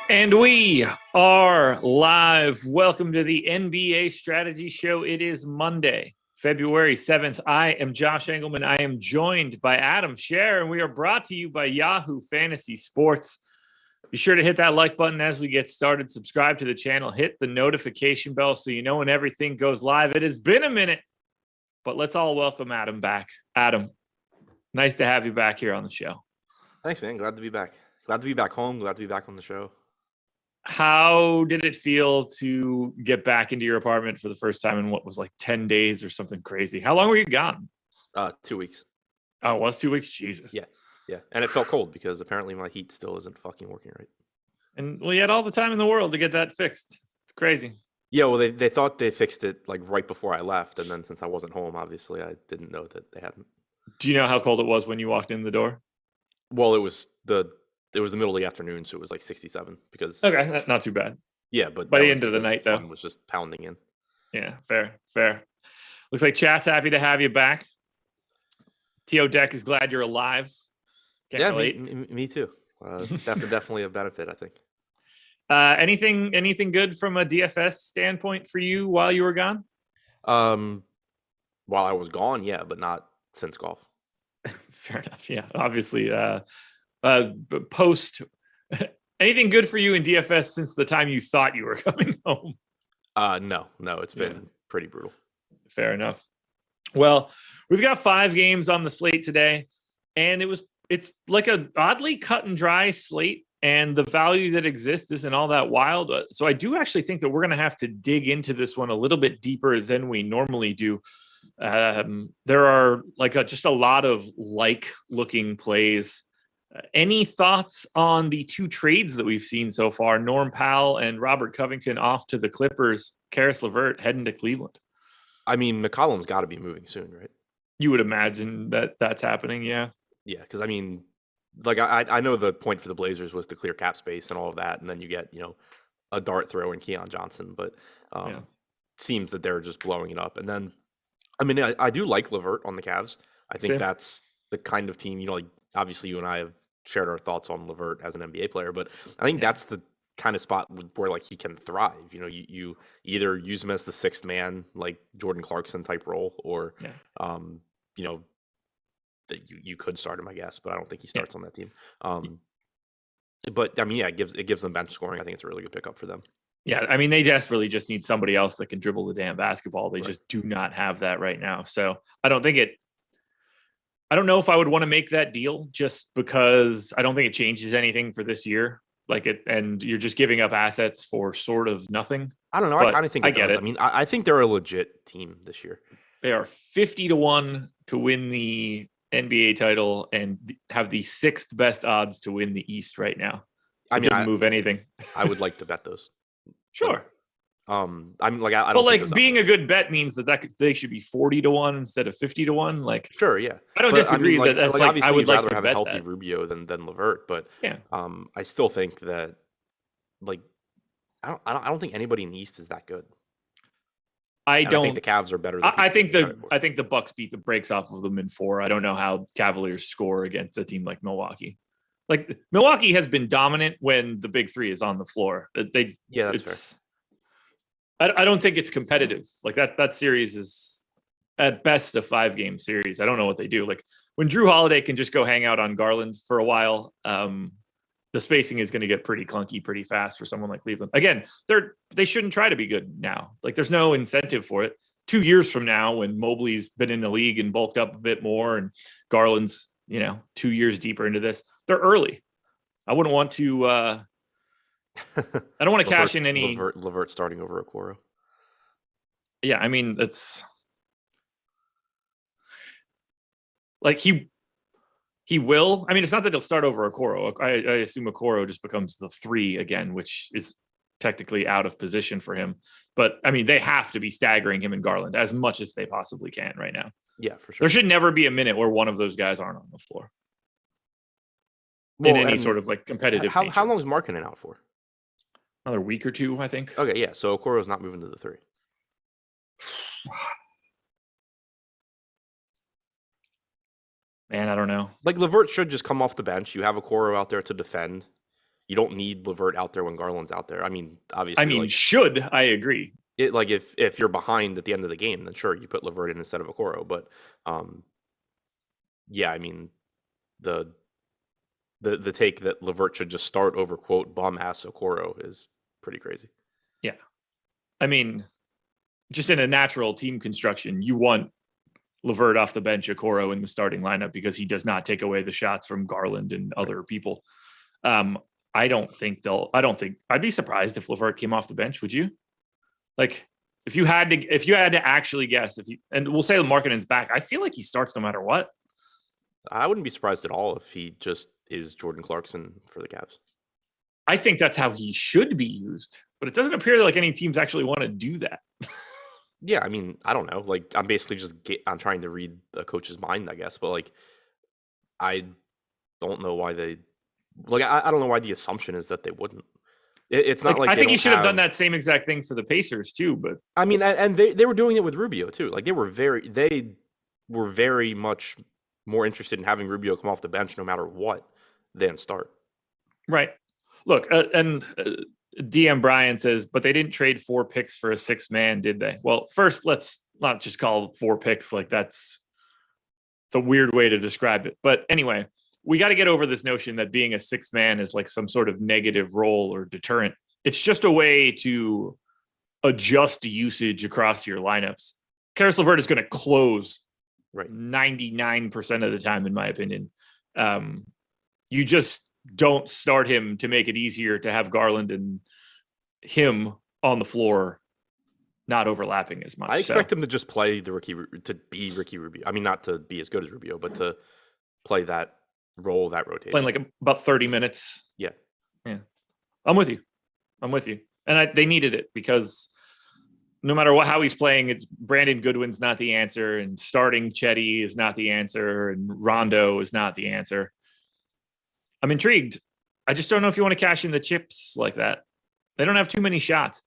And we are live. Welcome to the NBA Strategy Show. It is Monday, February 7th. I am Josh Engleman. I am joined by Adam Scherer, and we are brought to you by YAHOO Fantasy Sports. Be sure to hit that like button as we get started. Subscribe to the channel. Hit the notification bell so you know when everything goes live. It has been a minute, but let's all welcome Adam back. Adam, nice to have you back here on the show. Thanks, man. Glad to be back. Glad to be back home. Glad to be back on the show. How did it feel to get back into your apartment for the first time in what was like 10 days or something crazy? How long were you gone? 2 weeks. Oh, it was 2 weeks? Jesus. Yeah. And it felt cold because apparently my heat still isn't fucking working right. And well, you had all the time in the world to get that fixed. It's crazy. Yeah, well, they thought they fixed it like right before I left. And then since I wasn't home, obviously, I didn't know that they hadn't. Do you know how cold it was when you walked in the door? Well, it was the middle of the afternoon, so it was like 67 because. Okay, not too bad. Yeah, but by the end of the night, the sun was just pounding in. Yeah, fair. Looks like chat's happy to have you back. T.O. Deck is glad you're alive. Can't relate. Me too. Definitely a benefit, I think. Anything good from a DFS standpoint for you while you were gone? While I was gone, yeah, but not since golf. Fair enough. Yeah, obviously. Post anything good for you in DFS since the time you thought you were coming home? No, it's been pretty brutal. Fair enough. Well, we've got 5 games on the slate today, and it's like a oddly cut and dry slate, and the value that exists isn't all that wild. So I do actually think that we're going to have to dig into this one a little bit deeper than we normally do. There are just a lot of looking plays. Any thoughts on the 2 trades that we've seen so far? Norm Powell and Robert Covington off to the Clippers. Karis LeVert heading to Cleveland. I mean, McCollum's got to be moving soon, right? You would imagine that that's happening, yeah. Yeah, because I mean, I know the point for the Blazers was to clear cap space and all of that, and then you get a dart throw in Keon Johnson, but seems that they're just blowing it up. And then, I mean, I do like LeVert on the Cavs. I think that's the kind of team obviously you and I have shared our thoughts on LeVert as an NBA player, but I think that's the kind of spot where like he can thrive. You know, you either use him as the sixth man, like Jordan Clarkson type role, or you know, that you could start him, I guess, but I don't think he starts on that team. But I mean, yeah, it gives them bench scoring. I think it's a really good pickup for them. Yeah, I mean, they desperately just need somebody else that can dribble the damn basketball. They just do not have that right now. So I don't know if I would want to make that deal just because I don't think it changes anything for this year. And you're just giving up assets for sort of nothing. I don't know. I kind of think I get it. I mean, I think they're a legit team this year. They are 50-1 to win the NBA title and have the sixth best odds to win the East right now. I didn't move anything. I would like to bet those. Sure. I'm like, I don't. But like being a good bet means that they should be 40-1 instead of 50-1. Like, sure, yeah. I don't disagree that's like obviously I would rather like have to a healthy that. Rubio than LeVert, but I still think that like I don't think anybody in the East is that good. I think the Cavs are better. I think the Bucks beat the brakes off of them in 4. I don't know how Cavaliers score against a team like Milwaukee. Like Milwaukee has been dominant when the big three is on the floor. That's fair. I don't think it's competitive. Like that series is at best a 5-game series. I don't know what they do. Like when Drew Holiday can just go hang out on Garland for a while, the spacing is going to get pretty clunky pretty fast for someone like Cleveland. Again, they shouldn't try to be good now. Like there's no incentive for it. 2 years from now, when Mobley's been in the league and bulked up a bit more and Garland's, 2 years deeper into this, they're early. I wouldn't want to, I don't want to cash in any LeVert starting over Okoro. Yeah. I mean, it's like, he will. I mean, it's not that he'll start over Okoro. I assume Okoro just becomes the 3 again, which is technically out of position for him. But I mean, they have to be staggering him and Garland as much as they possibly can right now. Yeah, for sure. There should never be a minute where one of those guys aren't on the floor in any sort of like competitive. How long is Markkanen out for? Another week or 2, I think. Okay, yeah. So Okoro's not moving to the 3. Man, I don't know. Like LeVert should just come off the bench. You have Okoro out there to defend. You don't need LeVert out there when Garland's out there. I mean, obviously. Should I agree? If you're behind at the end of the game, then sure, you put LeVert in instead of Okoro. But yeah, I mean, the take that LeVert should just start over quote bum ass Okoro is pretty crazy. Yeah, I mean, just in a natural team construction, you want LeVert off the bench, Okoro in the starting lineup because he does not take away the shots from Garland and other people. I'd be surprised if LeVert came off the bench. Would you? Like, if you had to actually guess, and we'll say Markkanen's back, I feel like he starts no matter what. I wouldn't be surprised at all if he just is Jordan Clarkson for the Cavs. I think that's how he should be used, but it doesn't appear like any teams actually want to do that. Yeah, I mean, I don't know. Like, I'm basically I'm trying to read the coach's mind, I guess. But like, I don't know why they I don't know why the assumption is that they wouldn't. It's not like I think he should have done that same exact thing for the Pacers too. But I mean, and they were doing it with Rubio too. Like they were very much more interested in having Rubio come off the bench no matter what than start. Right. Look, DM Brian says, but they didn't trade 4 picks for a 6th man, did they? Well, first, let's not just call 4 picks like it's a weird way to describe it. But anyway, we got to get over this notion that being a 6th man is like some sort of negative role or deterrent. It's just a way to adjust usage across your lineups. Caris LeVert is going to close 99% of the time, in my opinion. You just don't start him to make it easier to have Garland and him on the floor not overlapping as much. I expect him to just play to be Ricky Rubio. I mean, not to be as good as Rubio, but to play that role, that rotation. Playing like about 30 minutes. Yeah. I'm with you. And they needed it because no matter how he's playing, it's Brandon Goodwin's not the answer, and starting Chetty is not the answer, and Rondo is not the answer. I'm intrigued. I just don't know if you want to cash in the chips like that. They don't have too many shots.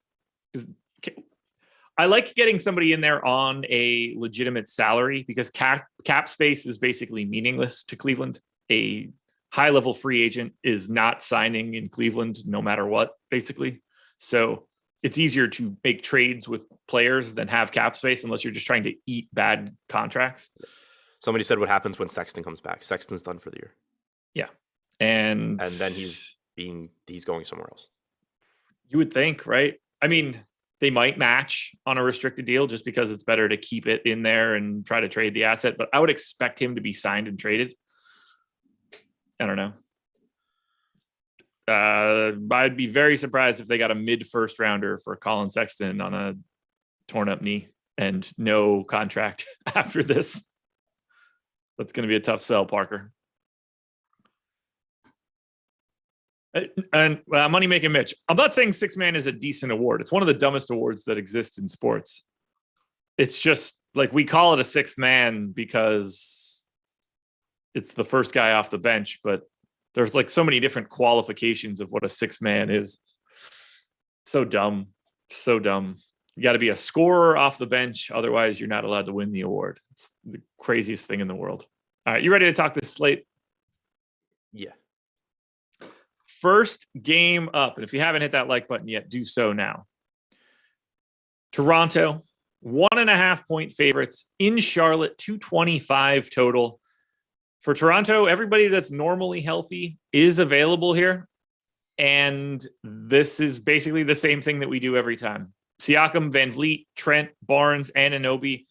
I like getting somebody in there on a legitimate salary because cap space is basically meaningless to Cleveland. A high level free agent is not signing in Cleveland no matter what, basically. So it's easier to make trades with players than have cap space unless you're just trying to eat bad contracts. Somebody said what happens when Sexton comes back. Sexton's done for the year. Yeah. And then he's going somewhere else. You would think, right? I mean, they might match on a restricted deal just because it's better to keep it in there and try to trade the asset, but I would expect him to be signed and traded. I don't know. I'd be very surprised if they got a mid-first rounder for Colin Sexton on a torn up knee and no contract after this. That's going to be a tough sell, Parker. And Money Making Mitch, I'm not saying Six Man is a decent award. It's one of the dumbest awards that exist in sports. It's just like we call it a sixth man because it's the first guy off the bench, but there's like so many different qualifications of what a sixth man is. So dumb. So dumb. You got to be a scorer off the bench. Otherwise, you're not allowed to win the award. It's the craziest thing in the world. All right. You ready to talk this slate? Yeah. First game up. And if you haven't hit that like button yet, do so now. Toronto, 1.5 point favorites in Charlotte, 225 total. For Toronto, everybody that's normally healthy is available here. And this is basically the same thing that we do every time. Siakam, Van Vliet, Trent, Barnes, and Anunoby.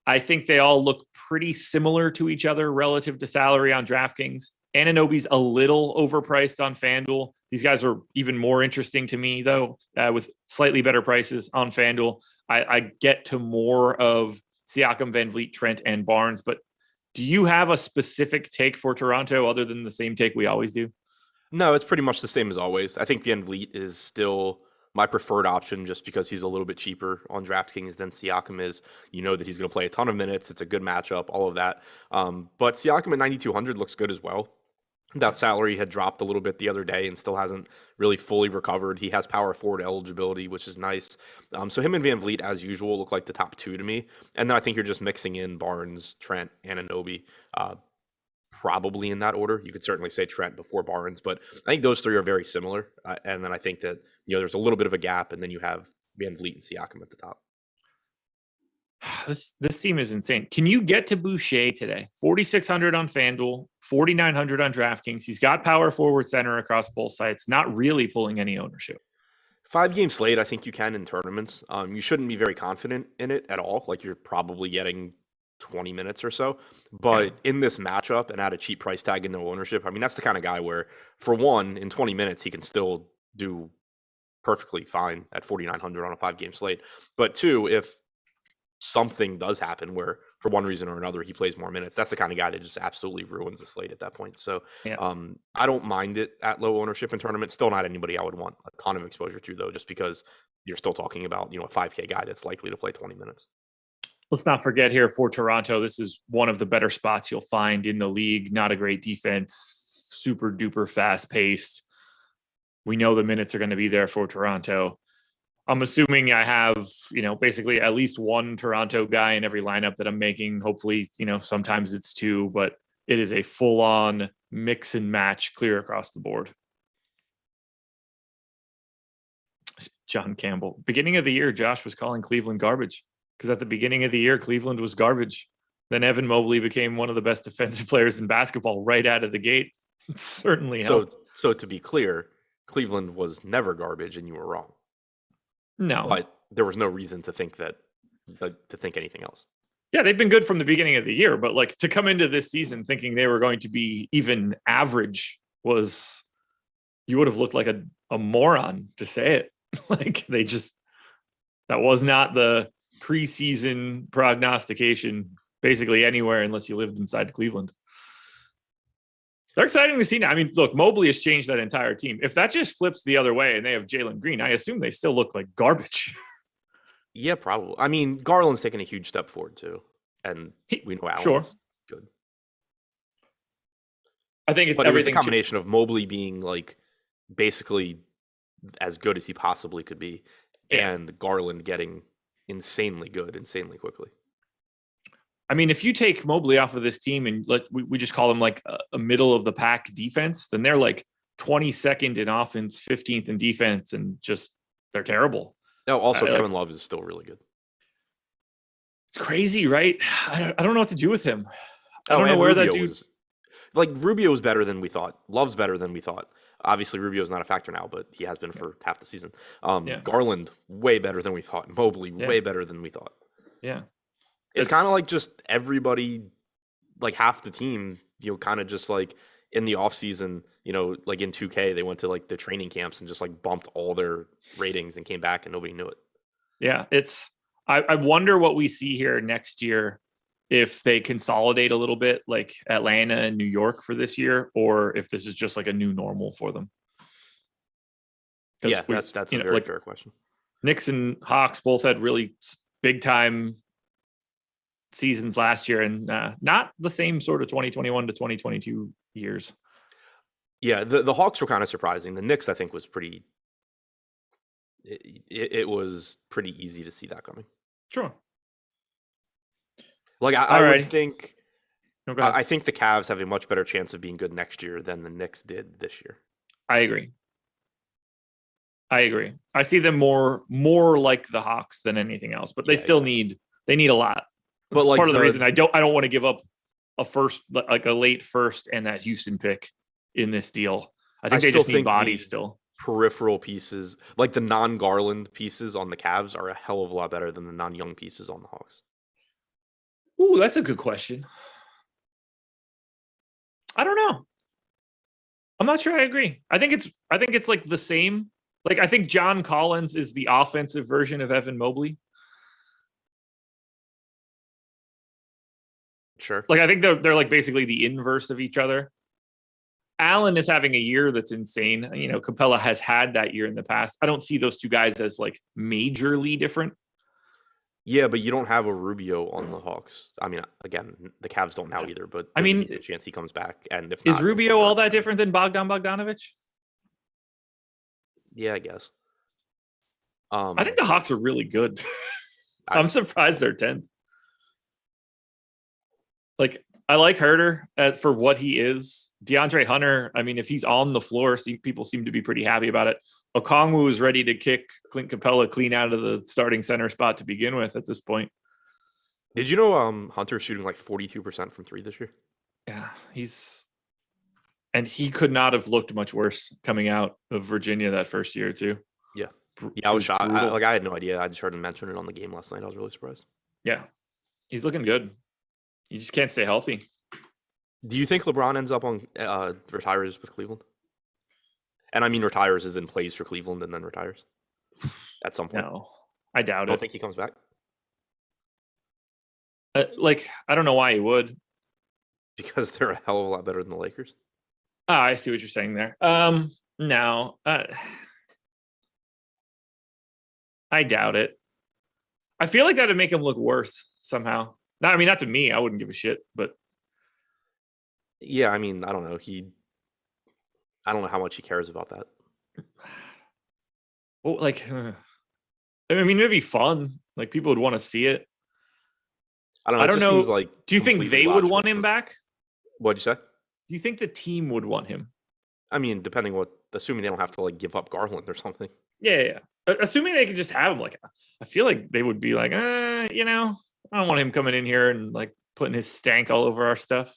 I think they all look pretty similar to each other relative to salary on DraftKings. Anunoby's a little overpriced on FanDuel. These guys are even more interesting to me, though, with slightly better prices on FanDuel. I get to more of Siakam, Van Vliet, Trent, and Barnes. But do you have a specific take for Toronto other than the same take we always do? No, it's pretty much the same as always. I think Van Vliet is still my preferred option just because he's a little bit cheaper on DraftKings than Siakam is. You know that he's going to play a ton of minutes. It's a good matchup, all of that. But Siakam at 9,200 looks good as well. That salary had dropped a little bit the other day and still hasn't really fully recovered. He has power forward eligibility, which is nice. So him and Van Vliet, as usual, look like the top two to me. And then I think you're just mixing in Barnes, Trent, and Anunoby, probably in that order. You could certainly say Trent before Barnes, but I think those three are very similar. And then I think that there's a little bit of a gap, and then you have Van Vliet and Siakam at the top. This team is insane. Can you get to Boucher today? 4,600 on FanDuel, 4,900 on DraftKings. He's got power forward center across both sites, not really pulling any ownership. 5-game slate, I think you can in tournaments. You shouldn't be very confident in it at all. Like you're probably getting 20 minutes or so. But in this matchup and at a cheap price tag and no ownership, I mean, that's the kind of guy where, for one, in 20 minutes, he can still do perfectly fine at 4,900 on a 5-game slate. But two, if something does happen where for one reason or another he plays more minutes, that's the kind of guy that just absolutely ruins the slate at that point. So I don't mind it at low ownership in tournaments. Still not anybody I would want a ton of exposure to, though, just because you're still talking about a 5K guy that's likely to play 20 minutes. Let's not forget here for Toronto, this is one of the better spots you'll find in the league. Not a great defense, super duper fast paced. We know the minutes are going to be there for Toronto. I'm assuming I have, basically at least one Toronto guy in every lineup that I'm making. Hopefully, sometimes it's two, but it is a full-on mix and match clear across the board. John Campbell. Beginning of the year, Josh was calling Cleveland garbage because at the beginning of the year, Cleveland was garbage. Then Evan Mobley became one of the best defensive players in basketball right out of the gate. It certainly helped. So to be clear, Cleveland was never garbage and you were wrong. No, but there was no reason to think anything else. Yeah, they've been good from the beginning of the year, but like to come into this season thinking they were going to be even average was, you would have looked like a moron to say it. Like that was not the preseason prognostication basically anywhere unless you lived inside Cleveland. They're exciting to see now. I mean, look, Mobley has changed that entire team. If that just flips the other way and they have Jalen Green, I assume they still look like garbage. Yeah, probably. I mean, Garland's taken a huge step forward too. And we know Allen's good. I think but everything. It was a combination of Mobley being like basically as good as he possibly could be and Garland getting insanely good, insanely quickly. I mean, if you take Mobley off of this team and we just call them like a middle of the pack defense, then they're like 22nd in offense, 15th in defense, and just they're terrible. No, also Kevin Love is still really good. It's crazy, right? I don't know what to do with him. I don't know where Rubio that dude was. Like Rubio is better than we thought. Love's better than we thought. Obviously, Rubio's not a factor now, but he has been for half the season. Garland, way better than we thought. Mobley, way better than we thought. Yeah. It's kind of like just everybody, like half the team, kind of just like in the offseason, like in 2K, they went to like the training camps and just like bumped all their ratings and came back and nobody knew it. Yeah, I wonder what we see here next year if they consolidate a little bit like Atlanta and New York for this year, or if this is just like a new normal for them. Yeah, that's a very fair question. Knicks and Hawks both had really big time seasons last year, and not the same sort of 2021 to 2022 years. Yeah, the Hawks were kind of surprising. The Knicks, I think, was pretty. It was pretty easy to see that coming. Sure. Like I would think. No, I think the Cavs have a much better chance of being good next year than the Knicks did this year. I agree. I see them more like the Hawks than anything else, but they still need a lot. That's but part of the reason I don't want to give up a first, like a late first and that Houston pick in this deal. I think they just need bodies still. Peripheral pieces, like the non-Garland pieces on the Cavs, are a hell of a lot better than the non-Young pieces on the Hawks. Ooh, that's a good question. I don't know. I'm not sure I agree. I think it's like the same. Like I think John Collins is the offensive version of Evan Mobley. Sure. Like I think they're like basically the inverse of each other. Allen is having a year that's insane. Capella has had that year in the past. I don't see those two guys as like majorly different. Yeah, but you don't have a Rubio on the Hawks. I mean, again, the Cavs don't now either, but there's a decent chance he comes back. And if is Rubio all that different than Bogdanovich? Yeah, I guess. I think the Hawks are really good. I'm surprised they're 10th. Like, I like Herter for what he is. DeAndre Hunter, I mean, if he's on the floor, people seem to be pretty happy about it. Okongwu is ready to kick Clint Capella clean out of the starting center spot to begin with at this point. Did you know Hunter's shooting like 42% from three this year? Yeah, he could not have looked much worse coming out of Virginia that first year too. Yeah. I was shocked. I had no idea. I just heard him mention it on the game last night. I was really surprised. Yeah, he's looking good. You just can't stay healthy. Do you think LeBron ends up on retires with Cleveland? And I mean retires as in plays for Cleveland and then retires at some point. No, I doubt it. I don't think he comes back. I don't know why he would. Because they're a hell of a lot better than the Lakers. Oh, I see what you're saying there. No, I doubt it. I feel like that would make him look worse somehow. Not to me. I wouldn't give a shit, but yeah, I mean, I don't know. I don't know how much he cares about that. Well, I mean, it'd be fun. Like people would want to see it. I don't know. I don't know. Seems like do you think they would want him back? What'd you say? Do you think the team would want him? I mean, assuming they don't have to like give up Garland or something. Yeah. Assuming they could just have him. Like, I feel like they would be like, I don't want him coming in here and like putting his stank all over our stuff.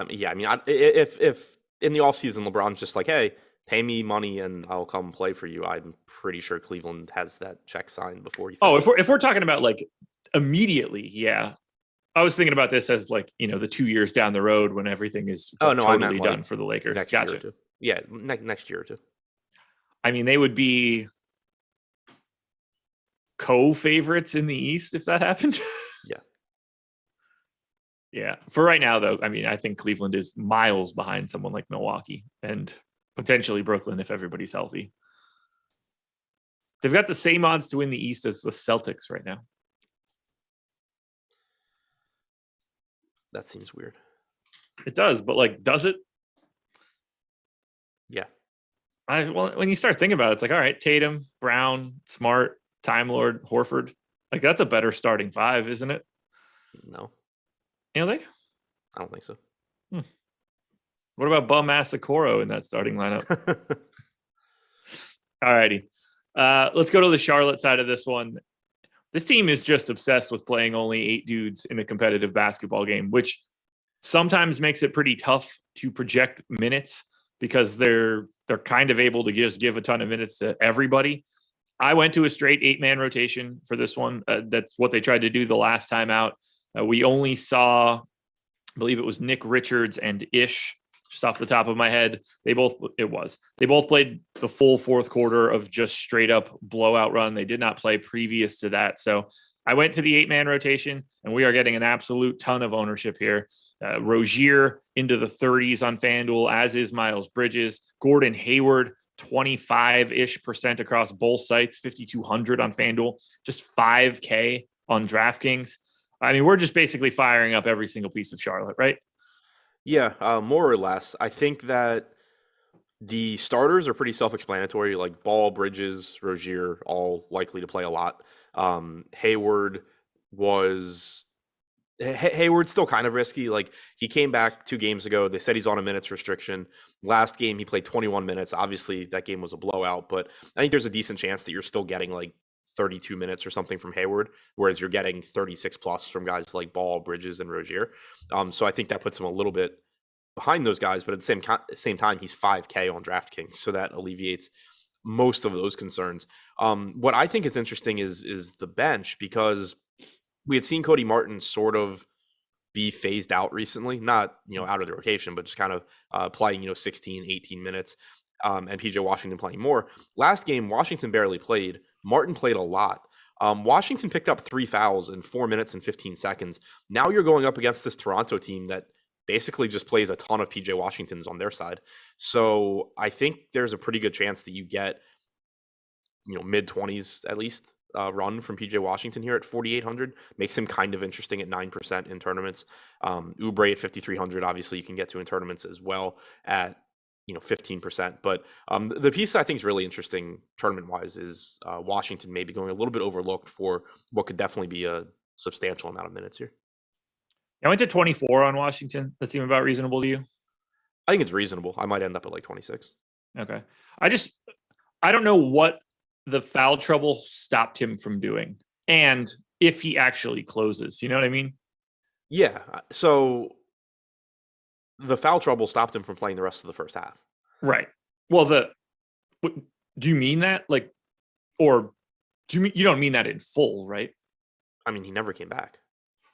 Yeah, I mean, if in the offseason LeBron's just like, hey, pay me money and I'll come play for you, I'm pretty sure Cleveland has that check signed before you. Oh, if we're talking about like immediately, yeah. I was thinking about this as like, the 2 years down the road when everything is totally done for the Lakers. Gotcha. Yeah, next year or two. I mean, they would be co-favorites in the East if that happened. Yeah. Yeah. For right now, though, I mean, I think Cleveland is miles behind someone like Milwaukee and potentially Brooklyn if everybody's healthy. They've got the same odds to win the East as the Celtics right now. That seems weird. It does, but does it? Yeah. When you start thinking about it, it's like, all right, Tatum, Brown, Smart, Time Lord, Horford. Like that's a better starting five, isn't it? No. You don't think? I don't think so. What about bum ass Okoro in that starting lineup? All righty. Let's go to the Charlotte side of this one. This team is just obsessed with playing only 8 dudes in a competitive basketball game, which sometimes makes it pretty tough to project minutes because they're kind of able to just give a ton of minutes to everybody. I went to a straight 8-man rotation for this one. That's what they tried to do the last time out. We only saw, I believe it was Nick Richards and Ish, just off the top of my head. They both played the full fourth quarter of just straight up blowout run. They did not play previous to that. So I went to the 8-man rotation, and we are getting an absolute ton of ownership here. Rozier into the 30s on FanDuel, as is Miles Bridges. Gordon Hayward, 25-ish% across both sites, 5,200 on FanDuel, just 5K on DraftKings. I mean, we're just basically firing up every single piece of Charlotte, right? Yeah, more or less. I think that the starters are pretty self-explanatory, like Ball, Bridges, Rozier, all likely to play a lot. Hayward's still kind of risky. Like, he came back 2 games ago. They said he's on a minutes restriction. Last game, he played 21 minutes. Obviously, that game was a blowout, but I think there's a decent chance that you're still getting like 32 minutes or something from Hayward, whereas you're getting 36 plus from guys like Ball, Bridges, and Rozier. So I think that puts him a little bit behind those guys, but at the same time, he's 5K on DraftKings, so that alleviates most of those concerns. What I think is interesting is the bench, because we had seen Cody Martin sort of be phased out recently, not, out of the rotation, but just kind of playing, 16, 18 minutes, and PJ Washington playing more. Last game, Washington barely played. Martin played a lot. Washington picked up 3 fouls in 4 minutes and 15 seconds. Now you're going up against this Toronto team that basically just plays a ton of PJ Washingtons on their side. So I think there's a pretty good chance that you get, mid-20s at least run from PJ Washington here at 4,800. Makes him kind of interesting at 9% in tournaments. Oubre at 5,300, obviously you can get to in tournaments as well at 15%. But the piece that I think is really interesting tournament-wise is Washington maybe going a little bit overlooked for what could definitely be a substantial amount of minutes here. I went to 24 on Washington. That seem about reasonable to you? I think it's reasonable. I might end up at like 26. Okay. I don't know what the foul trouble stopped him from doing, and if he actually closes. You know what I mean? Yeah. So the foul trouble stopped him from playing the rest of the first half. Right. Well, do you mean that? Like, or you don't mean that in full, right? I mean, he never came back.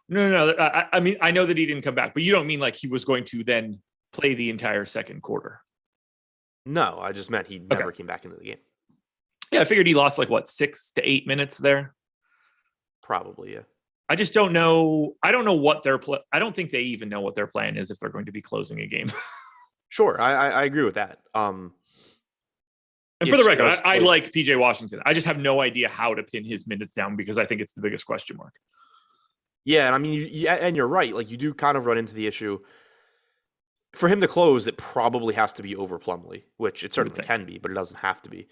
No. I mean, I know that he didn't come back, but you don't mean like he was going to then play the entire second quarter. No, I just meant he never came back into the game. Yeah, I figured he lost like 6 to 8 minutes there. Probably, yeah. I just don't know. I don't know what I don't think they even know what their plan is if they're going to be closing a game. Sure, I agree with that. And for the record, I like PJ Washington. I just have no idea how to pin his minutes down because I think it's the biggest question mark. Yeah, and I mean, and you're right. Like, you do kind of run into the issue. For him to close, it probably has to be over Plumlee, which it certainly can be, but it doesn't have to be.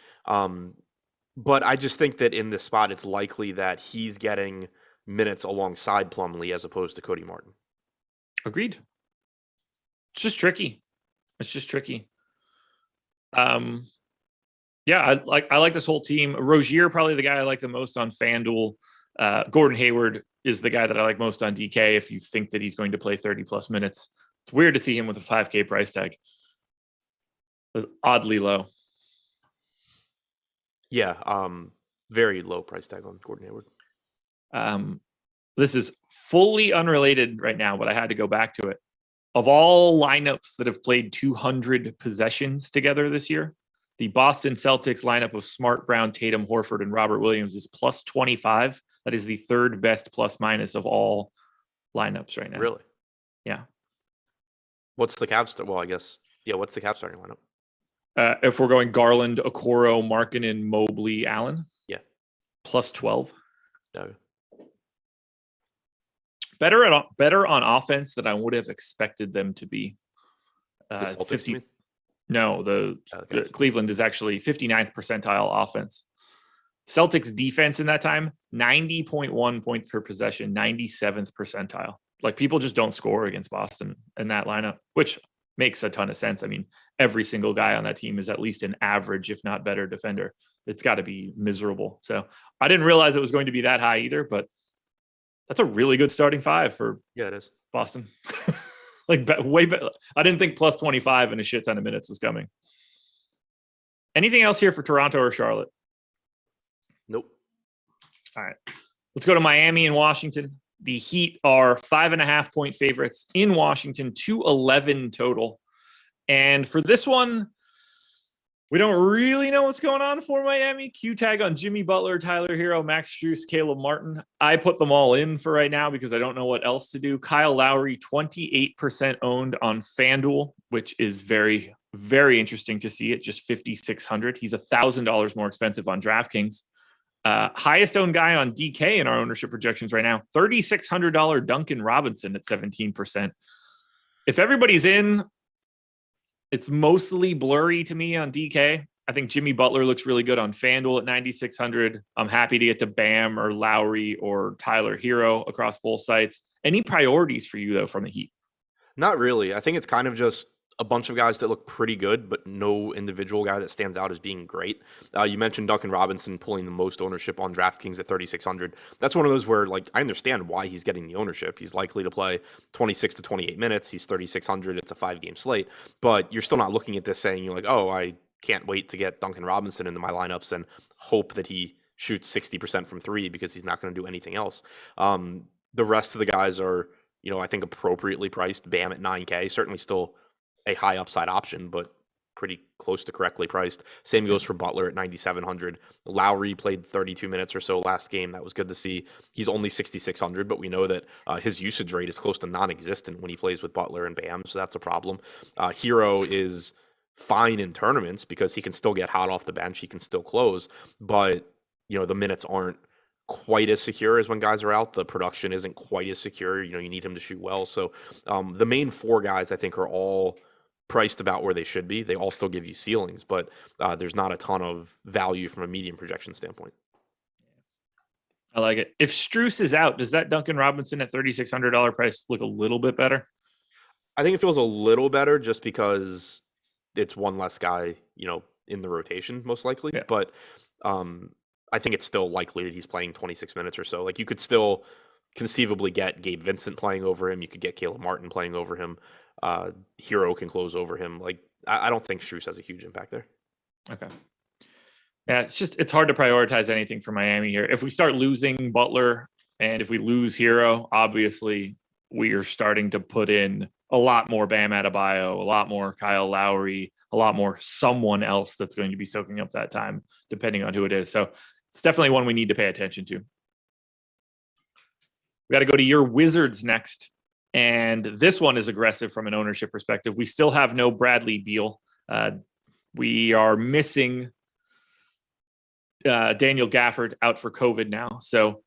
But I just think that in this spot, it's likely that he's getting minutes alongside Plumlee as opposed to Cody Martin. Agreed. It's just tricky. Yeah, I like this whole team. Rozier, probably the guy I like the most on FanDuel. Gordon Hayward is the guy that I like most on DK if you think that he's going to play 30 plus minutes. It's weird to see him with a 5K price tag. It was oddly low. Yeah, very low price tag on Gordon Hayward. This is fully unrelated right now, but I had to go back to it. Of all lineups that have played 200 possessions together this year, the Boston Celtics lineup of Smart, Brown, Tatum, Horford, and Robert Williams is plus 25. That is the third best plus minus of all lineups right now. Really? Yeah. What's the Cavs? Well, I guess, yeah, what's the Cavs starting lineup? If we're going Garland, Okoro, Markkanen, Mobley, Allen. Yeah. Plus 12. Okay. Better on offense than I would have expected them to be. The Celtics, 50. you mean? No, the Cleveland is actually 59th percentile offense. Celtics defense in that time, 90.1 points per possession, 97th percentile. Like people just don't score against Boston in that lineup, which makes a ton of sense. I mean, every single guy on that team is at least an average, if not better defender. It's got to be miserable. So I didn't realize it was going to be that high either, but that's a really good starting five for it is Boston. Like way better. I didn't think plus 25 in a shit ton of minutes was coming. Anything else here for Toronto or Charlotte? Nope. All right. Let's go to Miami and Washington. The Heat are 5.5 point favorites in Washington, 211 total. And for this one, we don't really know what's going on for Miami. Q tag on Jimmy Butler, Tyler Hero, Max Strus, Caleb Martin. I put them all in for right now because I don't know what else to do. Kyle Lowry, 28% owned on FanDuel, which is very, very interesting to see at just $5,600. He's $1,000 more expensive on DraftKings. Highest owned guy on DK in our ownership projections right now, $3,600 Duncan Robinson at 17%. If everybody's in, it's mostly blurry to me on DK. I think Jimmy Butler looks really good on FanDuel at 9,600. I'm happy to get to Bam or Lowry or Tyler Hero across both sites. Any priorities for you, though, from the Heat? Not really. I think it's kind of just a bunch of guys that look pretty good, but no individual guy that stands out as being great. You mentioned Duncan Robinson pulling the most ownership on DraftKings at 3,600. That's one of those where, like, I understand why he's getting the ownership. He's likely to play 26 to 28 minutes. He's 3,600. It's a 5-game slate, but you're still not looking at this saying, you're like, oh, I can't wait to get Duncan Robinson into my lineups and hope that he shoots 60% from three because he's not going to do anything else. The rest of the guys are, I think appropriately priced. Bam at 9K, certainly still a high upside option, but pretty close to correctly priced. Same goes for Butler at 9,700. Lowry played 32 minutes or so last game. That was good to see. He's only 6,600, but we know that his usage rate is close to non-existent when he plays with Butler and Bam, so that's a problem. Hero is fine in tournaments because he can still get hot off the bench. He can still close, but the minutes aren't quite as secure as when guys are out. The production isn't quite as secure. You need him to shoot well. So the main four guys I think are all priced about where they should be. They all still give you ceilings, but there's not a ton of value from a medium projection standpoint. I like it. If Strus is out, does that Duncan Robinson at $3,600 price look a little bit better? I think it feels a little better just because it's one less guy, in the rotation, most likely. Yeah. But I think it's still likely that he's playing 26 minutes or so. Like, you could still conceivably get Gabe Vincent playing over him. You could get Caleb Martin playing over him. Hero can close over him. Like, I don't think Strus has a huge impact there. Okay. Yeah, it's hard to prioritize anything for Miami here. If we start losing Butler and if we lose Hero, obviously we are starting to put in a lot more Bam Adebayo, a lot more Kyle Lowry, a lot more someone else that's going to be soaking up that time, depending on who it is. So it's definitely one we need to pay attention to. We got to go to your Wizards next. And this one is aggressive from an ownership perspective. We still have no Bradley Beal. We are missing Daniel Gafford out for COVID now. So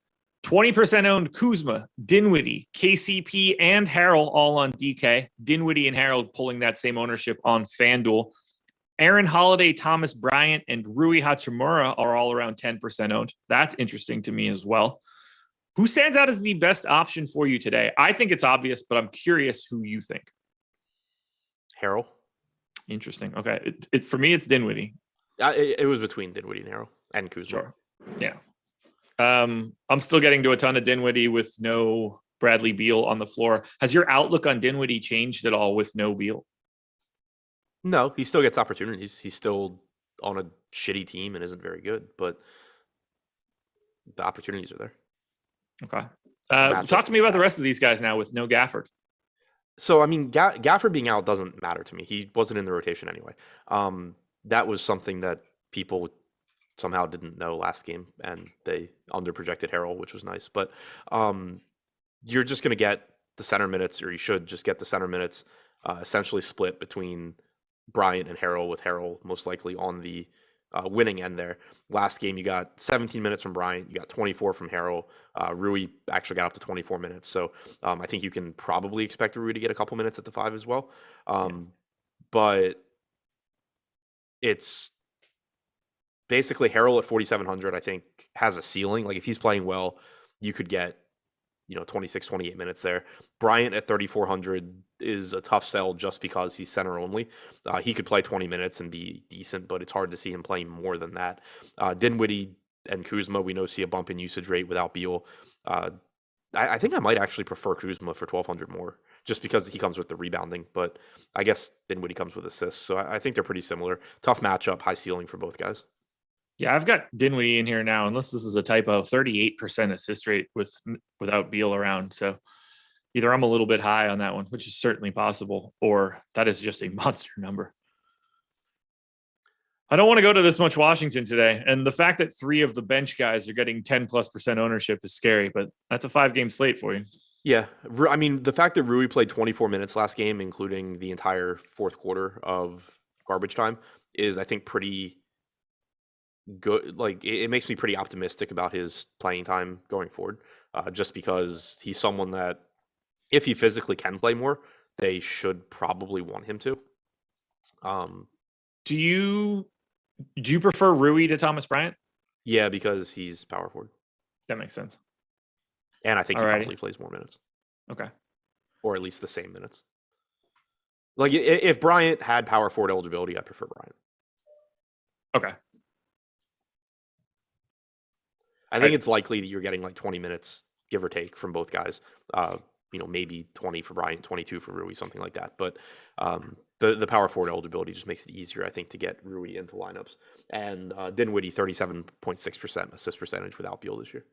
20% owned Kuzma, Dinwiddie, KCP, and Harrell all on DK. Dinwiddie and Harrell pulling that same ownership on FanDuel. Aaron Holiday, Thomas Bryant, and Rui Hachimura are all around 10% owned. That's interesting to me as well. Who stands out as the best option for you today? I think it's obvious, but I'm curious who you think. Harrell. Interesting. Okay. For me, it's Dinwiddie. It was between Dinwiddie and Harrell and Kuzma. Sure. Yeah. I'm still getting to a ton of Dinwiddie with no Bradley Beal on the floor. Has your outlook on Dinwiddie changed at all with no Beal? No, he still gets opportunities. He's still on a shitty team and isn't very good, but the opportunities are there. Okay. Talk to me about the rest of these guys now with no Gafford. So, I mean, Gafford being out doesn't matter to me. He wasn't in the rotation anyway. That was something that people somehow didn't know last game, and they underprojected Harrell, which was nice. But you're just going to get the center minutes, or you should just get the center minutes essentially split between Bryant and Harrell, with Harrell most likely on the winning end there. Last game, you got 17 minutes from Bryant. You got 24 from Harrell. Rui actually got up to 24 minutes. So I think you can probably expect Rui to get a couple minutes at the 5 as well. But it's basically Harrell at 4,700, I think, has a ceiling. Like, if he's playing well, you could get 26, 28 minutes there. Bryant at 3,400 is a tough sell just because he's center only. He could play 20 minutes and be decent, but it's hard to see him playing more than that. Dinwiddie and Kuzma, we know, see a bump in usage rate without Beal. I think I might actually prefer Kuzma for 1,200 more, just because he comes with the rebounding. But I guess Dinwiddie comes with assists, so I think they're pretty similar. Tough matchup, high ceiling for both guys. Yeah, I've got Dinwiddie in here now, unless this is a typo. 38% assist rate without Beal around. So either I'm a little bit high on that one, which is certainly possible, or that is just a monster number. I don't want to go to this much Washington today. And the fact that 3 of the bench guys are getting 10+% ownership is scary, but that's a 5-game slate for you. Yeah. I mean, the fact that Rui played 24 minutes last game, including the entire fourth quarter of garbage time, is, I think, pretty good. Like, it makes me pretty optimistic about his playing time going forward, just because he's someone that, if he physically can play more, they should probably want him to. Do you prefer Rui to Thomas Bryant? Yeah, because he's power forward. That makes sense. And I think he probably plays more minutes. Okay. Or at least the same minutes. Like, if Bryant had power forward eligibility, I prefer Bryant. Okay. I think it's likely that you're getting like 20 minutes, give or take, from both guys. Maybe 20 for Bryant, 22 for Rui, something like that. But the power forward eligibility just makes it easier, I think, to get Rui into lineups. And Dinwiddie, 37.6% assist percentage without Beal this year.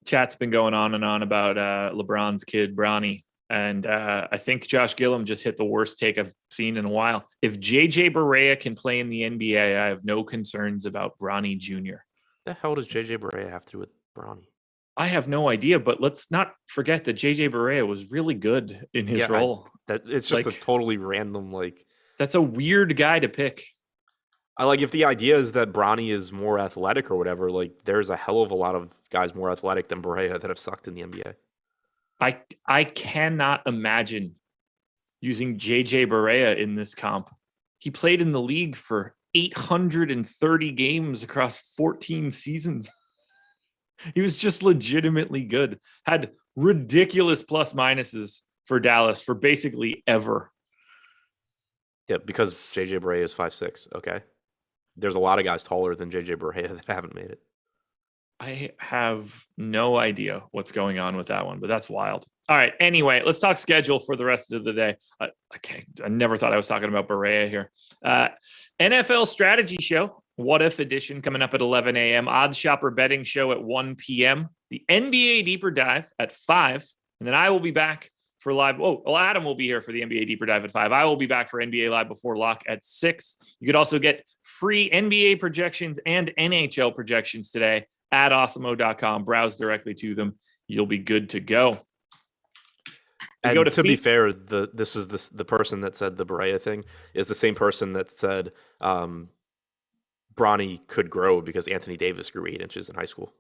Chat's been going on and on about LeBron's kid, Bronny. And I think Josh Gillum just hit the worst take I've seen in a while. If JJ Barea can play in the NBA, I have no concerns about Bronny Jr. The hell does JJ Barea have to do with Bronny? I have no idea, but let's not forget that JJ Barea was really good in his role. It's just a totally random, that's a weird guy to pick. If the idea is that Bronny is more athletic or whatever, there's a hell of a lot of guys more athletic than Barea that have sucked in the NBA. I cannot imagine using JJ Barea in this comp. He played in the league for 830 games across 14 seasons. He was just legitimately good. Had ridiculous plus minuses for Dallas for basically ever. Yeah, because JJ Barea is 5'6". Okay. There's a lot of guys taller than JJ Barea that haven't made it. I have no idea what's going on with that one, but that's wild. All right. Anyway, let's talk schedule for the rest of the day. I never thought I was talking about Barea here. NFL strategy show, What If edition, coming up at 11 a.m. Odds Shopper betting show at 1 p.m. The NBA Deeper Dive at 5. And then I will be back for live. Adam will be here for the NBA Deeper Dive at 5. I will be back for NBA Live Before Lock at 6. You could also get free NBA projections and NHL projections today at awesemo.com. Browse directly to them. You'll be good to go. And to be fair, the person that said the Barea thing is the same person that said Bronny could grow because Anthony Davis grew 8 inches in high school.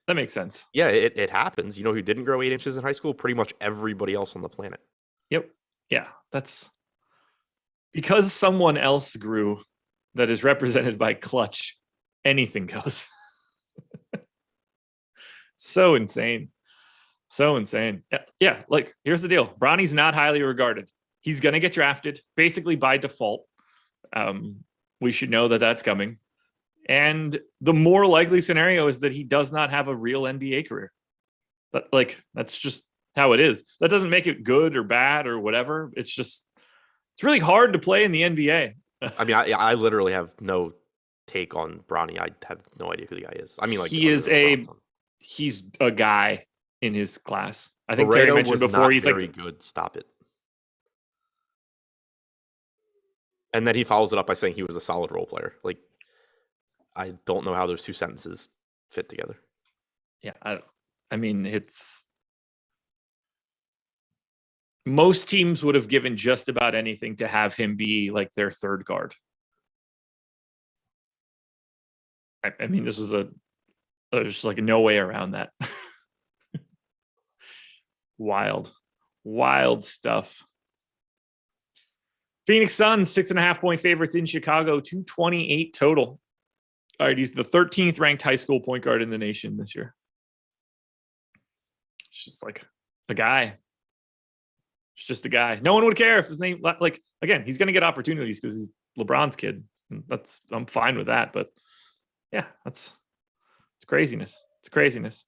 That makes sense. Yeah, it happens. You know who didn't grow 8 inches in high school? Pretty much everybody else on the planet. Yep. Yeah, that's because someone else grew that is represented by clutch. Anything goes. So insane. So insane. Yeah, here's the deal. Bronny's not highly regarded. He's going to get drafted basically by default. We should know that that's coming. And the more likely scenario is that he does not have a real NBA career. But that's just how it is. That doesn't make it good or bad or whatever. It's really hard to play in the NBA. I mean, I literally have no take on Bronny. I have no idea who the guy is. I mean, he's a guy in his class. I think Terry mentioned before he's very good. Stop it. And then he follows it up by saying he was a solid role player. I don't know how those two sentences fit together. Yeah, I mean, it's most teams would have given just about anything to have him be their third guard. I mean, this was there's just no way around that. Wild stuff. Phoenix Suns, 6.5-point favorites in Chicago, 228 total. All right, he's the 13th ranked high school point guard in the nation this year. It's just like a guy. It's just a guy. No one would care if his name, like, again, he's going to get opportunities because he's LeBron's kid. I'm fine with that. But yeah, it's craziness. It's craziness.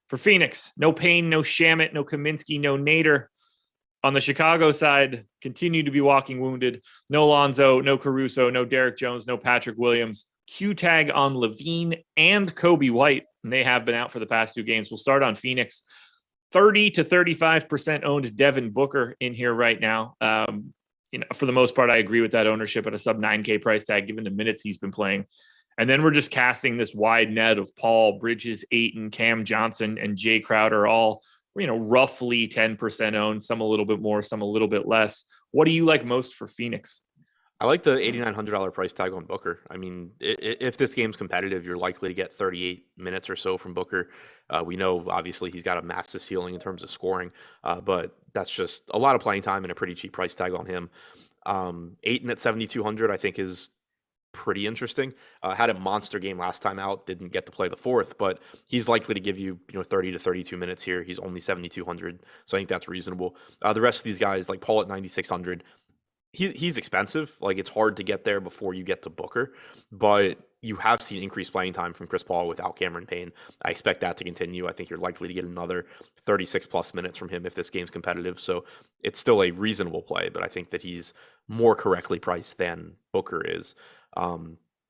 For Phoenix, no Payne, no Shamet, no Kaminsky, no Nader. On the Chicago side, continue to be walking wounded. No Lonzo, no Caruso, no Derek Jones, no Patrick Williams. Q tag on Levine and Kobe White, and they have been out for the past 2 games. We'll start on Phoenix. 30 to 35% owned Devin Booker in here right now. For the most part, I agree with that ownership at a sub 9K price tag, given the minutes he's been playing. And then we're just casting this wide net of Paul, Bridges, Ayton, Cam Johnson, and Jay Crowder, all roughly 10% owned, some a little bit more, some a little bit less. What do you like most for Phoenix? I like the $8,900 price tag on Booker. I mean, if this game's competitive, you're likely to get 38 minutes or so from Booker. We know, obviously, he's got a massive ceiling in terms of scoring, but that's just a lot of playing time and a pretty cheap price tag on him. Ayton at 7,200, I think, is pretty interesting. Had a monster game last time out, didn't get to play the 4th, but he's likely to give you 30 to 32 minutes here. He's only 7,200, so I think that's reasonable. The rest of these guys, like Paul at 9,600, he's expensive. Like, it's hard to get there before you get to Booker, but you have seen increased playing time from Chris Paul without Cameron Payne. I expect that to continue. I think you're likely to get another 36 plus minutes from him if this game's competitive. So it's still a reasonable play, but I think that he's more correctly priced than Booker is.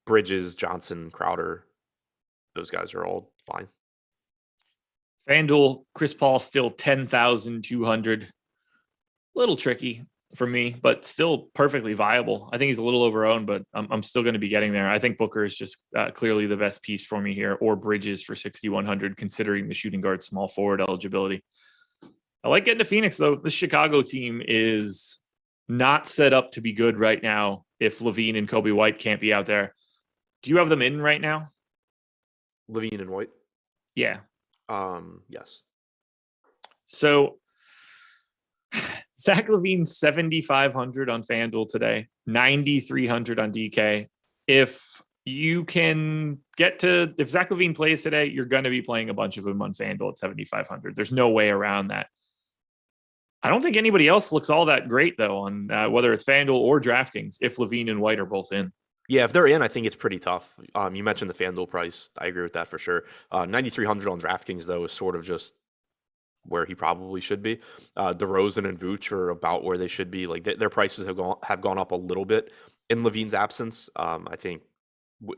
Bridges, Johnson, Crowder, those guys are all fine. FanDuel, Chris Paul still 10,200. Little tricky for me, but still perfectly viable. I think he's a little overowned, but I'm still going to be getting there. I think Booker is just clearly the best piece for me here, or Bridges for 6,100, considering the shooting guard small forward eligibility. I like getting to Phoenix, though. This Chicago team is not set up to be good right now if Levine and Kobe White can't be out there. Do you have them in right now? Levine and White? Yeah. Yes. So Zach LaVine 7,500 on FanDuel today, 9,300 on DK. If Zach LaVine plays today, you're going to be playing a bunch of them on FanDuel at 7,500. There's no way around that. I don't think anybody else looks all that great, though, on whether it's FanDuel or DraftKings, if Levine and White are both in. Yeah, if they're in, I think it's pretty tough. You mentioned the FanDuel price. I agree with that for sure. 9,300 on DraftKings, though, is sort of just where he probably should be. DeRozan and Vooch are about where they should be. Like, their prices have gone up a little bit in Levine's absence. I think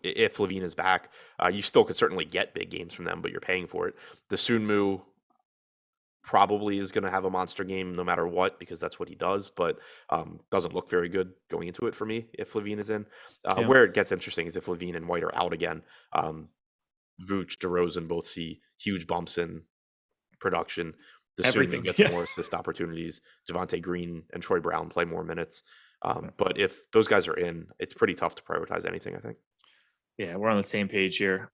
if Levine is back, you still could certainly get big games from them, but you're paying for it. The Sunmu probably is going to have a monster game no matter what, because that's what he does, but doesn't look very good going into it for me if Levine is in. Where it gets interesting is if Levine and White are out again. Vooch, DeRozan both see huge bumps in production. The Sunmu gets more assist opportunities. Javonte Green and Troy Brown play more minutes. But if those guys are in, it's pretty tough to prioritize anything, I think. Yeah, we're on the same page here.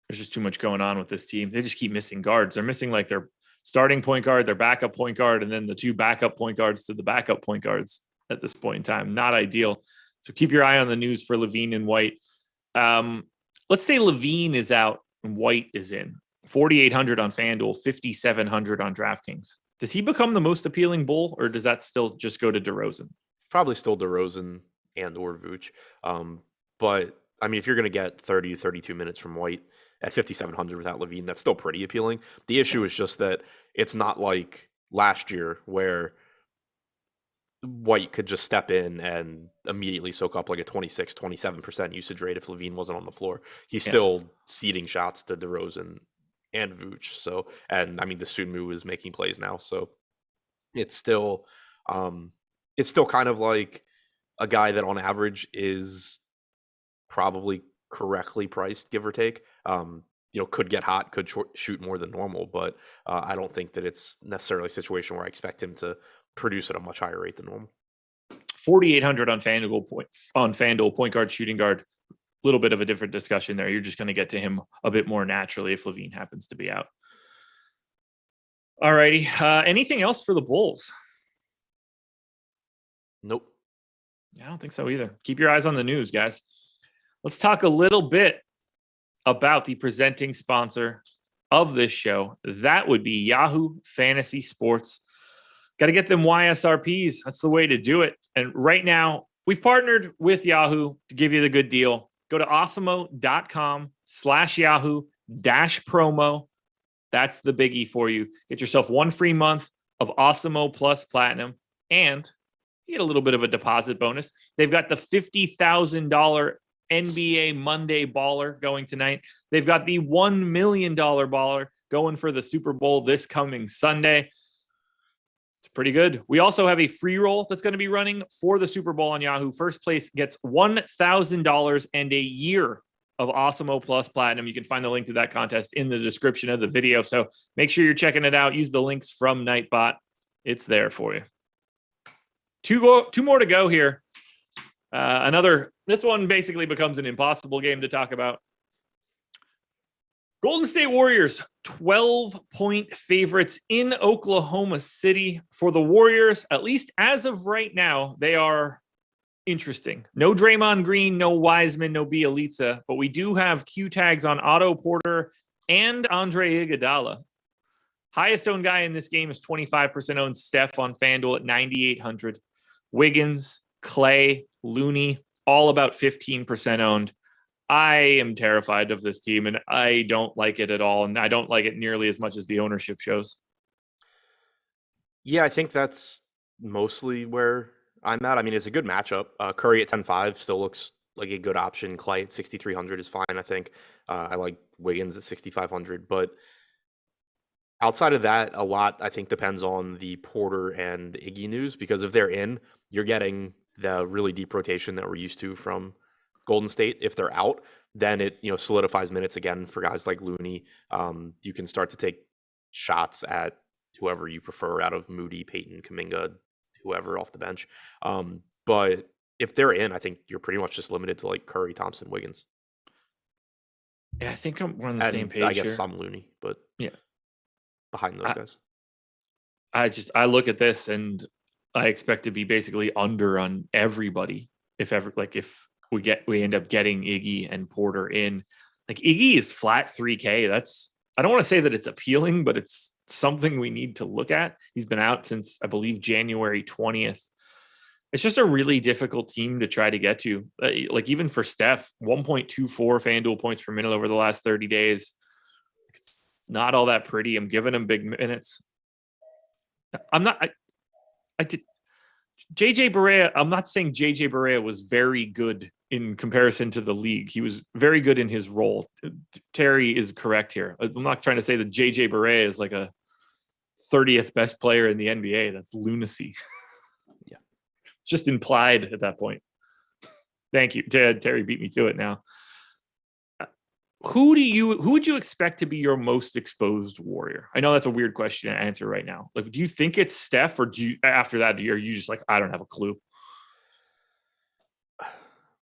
There's just too much going on with this team. They just keep missing guards. They're missing like their starting point guard, their backup point guard, and then the 2 backup point guards to the backup point guards at this point in time. Not ideal. So keep your eye on the news for Levine and White. Let's say Levine is out and White is in. 4,800 on FanDuel, 5,700 on DraftKings. Does he become the most appealing bull, or does that still just go to DeRozan? Probably still DeRozan and or Vooch. But I mean, if you're going to get 30 to 32 minutes from White at 5,700 without Levine, that's still pretty appealing. The issue is just that it's not like last year where White could just step in and immediately soak up like a 26, 27% usage rate if Levine wasn't on the floor. He's still ceding shots to DeRozan and Vooch. So, and I mean, the Sunmu is making plays now. So it's still kind of like a guy that on average is probably correctly priced, give or take. Could get hot, could shoot more than normal, but I don't think that it's necessarily a situation where I expect him to produce at a much higher rate than normal. 4,800 on FanDuel point guard, shooting guard. A little bit of a different discussion there. You're just going to get to him a bit more naturally if Levine happens to be out. All righty. Anything else for the Bulls? Nope. I don't think so either. Keep your eyes on the news, guys. Let's talk a little bit about the presenting sponsor of this show, that would be Yahoo Fantasy Sports. Got to get them YSRPs. That's the way to do it. And right now, we've partnered with Yahoo to give you the good deal. Go to awesemo.com/Yahoo-promo. That's the biggie for you. Get yourself 1 free month of Awesemo Plus Platinum, and you get a little bit of a deposit bonus. They've got the $50,000 NBA Monday baller going tonight. They've got the $1 million baller going for the Super Bowl this coming Sunday. It's pretty good. We also have a free roll that's going to be running for the Super Bowl on Yahoo. First place gets $1,000 and a year of Awesemo Plus Platinum. You can find the link to that contest in the description of the video. So make sure you're checking it out. Use the links from Nightbot. It's there for you. Two more to go here. This one basically becomes an impossible game to talk about. Golden State Warriors, 12-point favorites in Oklahoma City. For the Warriors, at least as of right now, they are interesting. No Draymond Green, no Wiseman, no Bielitsa, but we do have Q tags on Otto Porter and Andre Iguodala. Highest owned guy in this game is 25% owned Steph on FanDuel at 9,800. Wiggins, Clay, Looney, all about 15% owned. I am terrified of this team, and I don't like it at all, and I don't like it nearly as much as the ownership shows. Yeah, I think that's mostly where I'm at. I mean, it's a good matchup. Curry at 10.5 still looks like a good option. Clay at 6,300 is fine, I think. I like Wiggins at 6,500, but outside of that, a lot, I think, depends on the Porter and Iggy news, because if they're in, you're getting the really deep rotation that we're used to from Golden State. If they're out, then it solidifies minutes again for guys like Looney. You can start to take shots at whoever you prefer out of Moody, Peyton, Kuminga, whoever off the bench. But if they're in, I think you're pretty much just limited to like Curry, Thompson, Wiggins. Yeah, I think we're on the same page. I guess here. some Looney, but yeah, behind those guys. I look at this and I expect to be basically under on everybody. If we end up getting Iggy and Porter in, like Iggy is flat 3K. I don't want to say that it's appealing, but it's something we need to look at. He's been out since, I believe, January 20th. It's just a really difficult team to try to get to. Like even for Steph, 1.24 FanDuel points per minute over the last 30 days. It's not all that pretty. I'm giving him big minutes. JJ Barea, I'm not saying JJ Barea was very good in comparison to the league. He was very good in his role. Terry is correct here. I'm not trying to say that JJ Barea is like a 30th best player in the NBA. That's lunacy. Yeah. It's just implied at that point. Thank you. Terry beat me to it now. Who would you expect to be your most exposed Warrior? I know that's a weird question to answer right now. Like, do you think it's Steph, or after that, are you just like, I don't have a clue?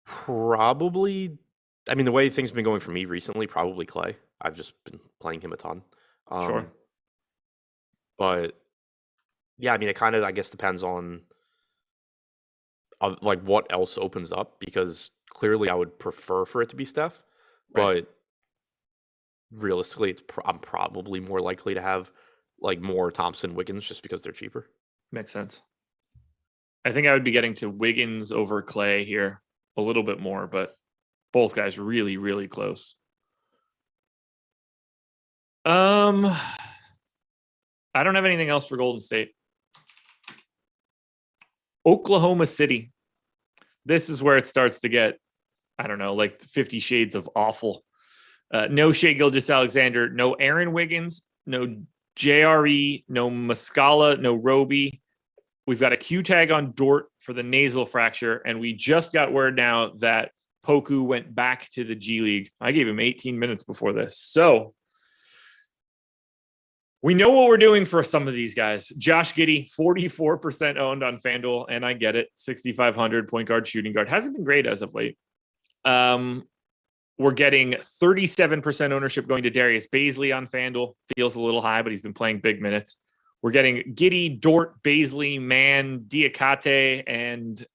Probably. I mean, the way things have been going for me recently, probably Clay. I've just been playing him a ton. Sure. But yeah, I mean, it kind of, I guess, depends on like what else opens up, because clearly I would prefer for it to be Steph, Right. but realistically, I'm probably more likely to have like more Thompson, Wiggins, just because they're cheaper. Makes sense. I think I would be getting to Wiggins over Clay here a little bit more, but both guys really, really close. I don't have anything else for Golden State. Oklahoma City. This is where it starts to get, I don't know, like 50 shades of awful. No Shai Gilgeous-Alexander, no Aaron Wiggins, no JRE, no Muscala, no Roby. We've got a Q tag on Dort for the nasal fracture, and we just got word now that Poku went back to the G League. I gave him 18 minutes before this. So we know what we're doing for some of these guys. Josh Giddey, 44% owned on FanDuel, and I get it. 6,500 point guard, shooting guard. Hasn't been great as of late. We're getting 37% ownership going to Darius Bazley on FanDuel. Feels a little high, but he's been playing big minutes. We're getting Giddey, Dort, Bazley, Mann, Diakate, and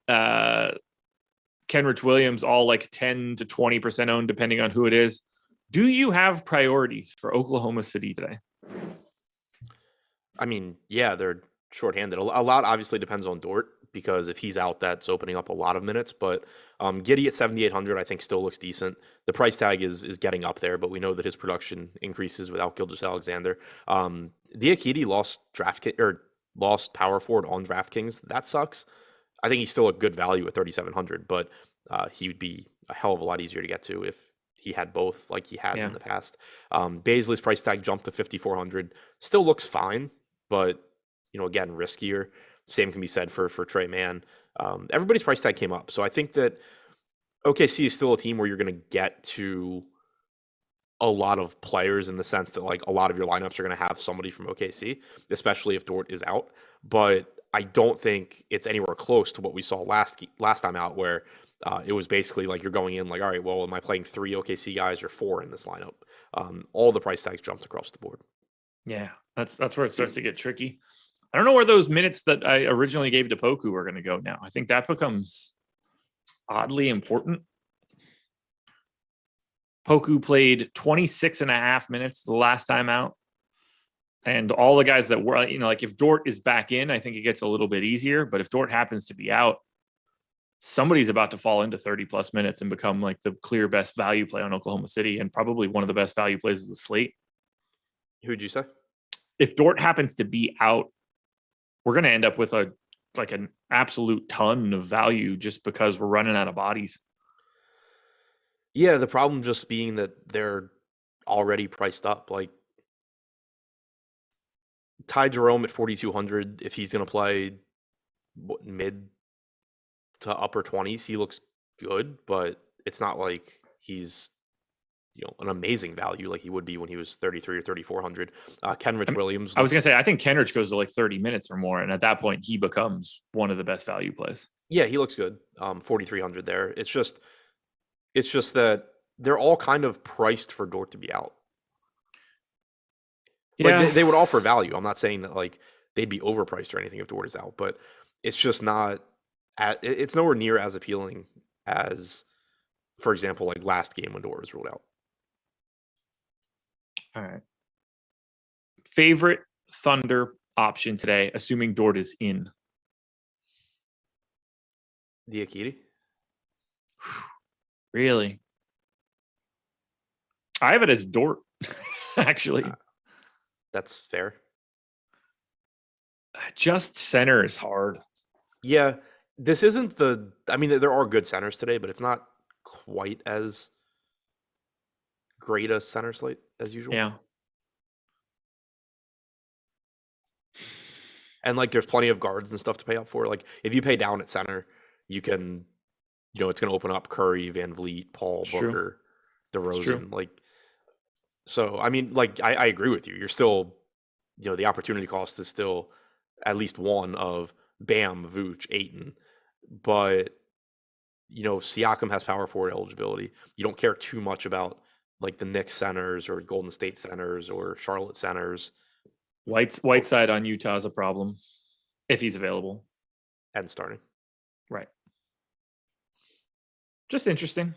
Kenrich Williams, all like 10 to 20% owned, depending on who it is. Do you have priorities for Oklahoma City today? I mean, yeah, they're shorthanded. A lot obviously depends on Dort because if he's out, that's opening up a lot of minutes. But Giddey at 7,800, I think, still looks decent. The price tag is getting up there, but we know that his production increases without Gilgeous-Alexander. Diakite lost power forward on DraftKings. That sucks. I think he's still a good value at 3,700, but he would be a hell of a lot easier to get to if he had both like he has in the past. Baisley's price tag jumped to 5,400. Still looks fine, but again, riskier. Same can be said for Trey Mann. Everybody's price tag came up. So I think that OKC is still a team where you're going to get to a lot of players in the sense that like a lot of your lineups are going to have somebody from OKC, especially if Dort is out. But I don't think it's anywhere close to what we saw last time out where it was basically like you're going in like, all right, well, am I playing 3 OKC guys or 4 in this lineup? All the price tags jumped across the board. Yeah, that's where it starts to get tricky. I don't know where those minutes that I originally gave to Poku are going to go now. I think that becomes oddly important. Poku played 26 and a half minutes the last time out. And all the guys that were, like if Dort is back in, I think it gets a little bit easier. But if Dort happens to be out, somebody's about to fall into 30 plus minutes and become like the clear best value play on Oklahoma City and probably one of the best value plays of the slate. Who'd you say? If Dort happens to be out, we're going to end up with an absolute ton of value just because we're running out of bodies. Yeah, the problem just being that they're already priced up. Like Ty Jerome at 4,200, if he's going to play mid to upper 20s, he looks good, but it's not like he's an amazing value like he would be when he was 33 or 3,400. Kenrich Williams. I was going to say, I think Kenrich goes to like 30 minutes or more. And at that point, he becomes one of the best value plays. Yeah, he looks good. 4,300 there. It's just that they're all kind of priced for Dort to be out. Yeah. Like they would offer value. I'm not saying that like they'd be overpriced or anything if Dort is out, but it's just not it's nowhere near as appealing as, for example, like last game when Dort was ruled out. All right. Favorite Thunder option today, assuming Dort is in? Diakite. Really? I have it as Dort, actually. That's fair. Just center is hard. Yeah. This isn't there are good centers today, but it's not quite as great a center slate as usual. Yeah. And like there's plenty of guards and stuff to pay up for. Like if you pay down at center, you can, it's going to open up Curry, Van Vliet, Paul, Booker, DeRozan. Like, so, I mean, like I agree with you. You're still, the opportunity cost is still at least one of Bam, Vooch, Ayton. But, Siakam has power forward eligibility. You don't care too much about like the Knicks centers or Golden State centers or Charlotte centers. Whiteside on Utah is a problem if he's available and starting. Right. Just interesting.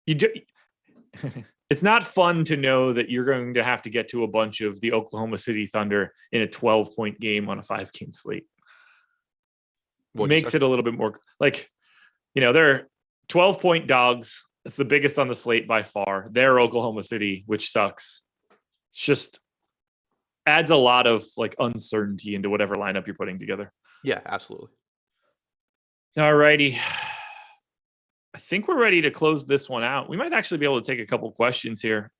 It's not fun to know that you're going to have to get to a bunch of the Oklahoma City Thunder in a 12-point game on a 5-game slate. Makes it a little bit more like, they're 12-point dogs. It's the biggest on the slate by far. They're Oklahoma City, which sucks. It's just adds a lot of like uncertainty into whatever lineup you're putting together. Yeah, absolutely. All righty. I think we're ready to close this one out. We might actually be able to take a couple questions here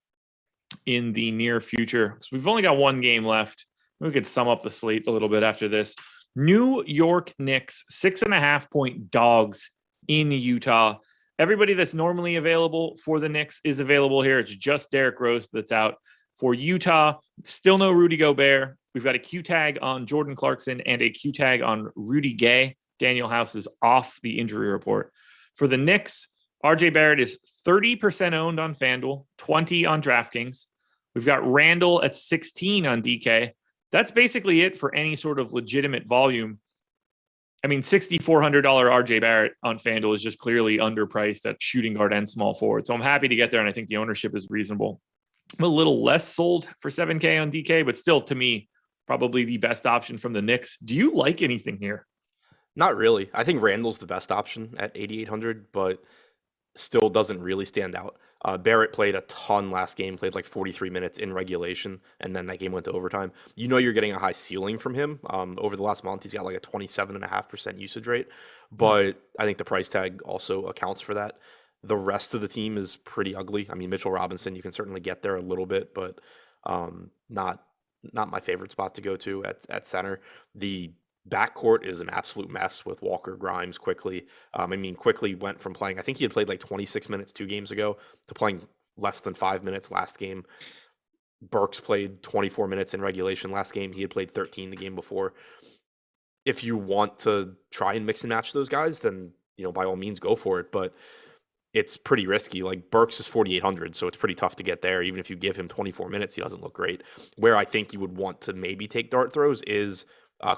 in the near future. So we've only got one game left. We could sum up the slate a little bit after this. New York Knicks, 6.5-point dogs in Utah. Everybody that's normally available for the Knicks is available here. It's just Derrick Rose that's out. For Utah, still no Rudy Gobert. We've got a Q tag on Jordan Clarkson and a Q tag on Rudy Gay. Daniel House is off the injury report. For the Knicks, RJ Barrett is 30% owned on FanDuel, 20 on DraftKings. We've got Randall at 16 on DK. That's basically it for any sort of legitimate volume. I mean, $6,400 RJ Barrett on FanDuel is just clearly underpriced at shooting guard and small forward. So I'm happy to get there, and I think the ownership is reasonable. I'm a little less sold for 7K on DK, but still, to me, probably the best option from the Knicks. Do you like anything here? Not really. I think Randall's the best option at 8,800, but still doesn't really stand out. Barrett played a ton last game, played like 43 minutes in regulation, and then that game went to overtime. You know you're getting a high ceiling from him. Over the last month, he's got like a 27.5% usage rate, but I think the price tag also accounts for that. The rest of the team is pretty ugly. I mean, Mitchell Robinson, you can certainly get there a little bit, but not my favorite spot to go to at center. The backcourt is an absolute mess with Walker, Grimes, Quickly. I mean, Quickly went from playing, I think he had played like 26 minutes 2 games ago to playing less than 5 minutes last game. Burks played 24 minutes in regulation last game. He had played 13 the game before. If you want to try and mix and match those guys, then, by all means go for it. But it's pretty risky. Like Burks is 4,800, so it's pretty tough to get there. Even if you give him 24 minutes, he doesn't look great. Where I think you would want to maybe take dart throws is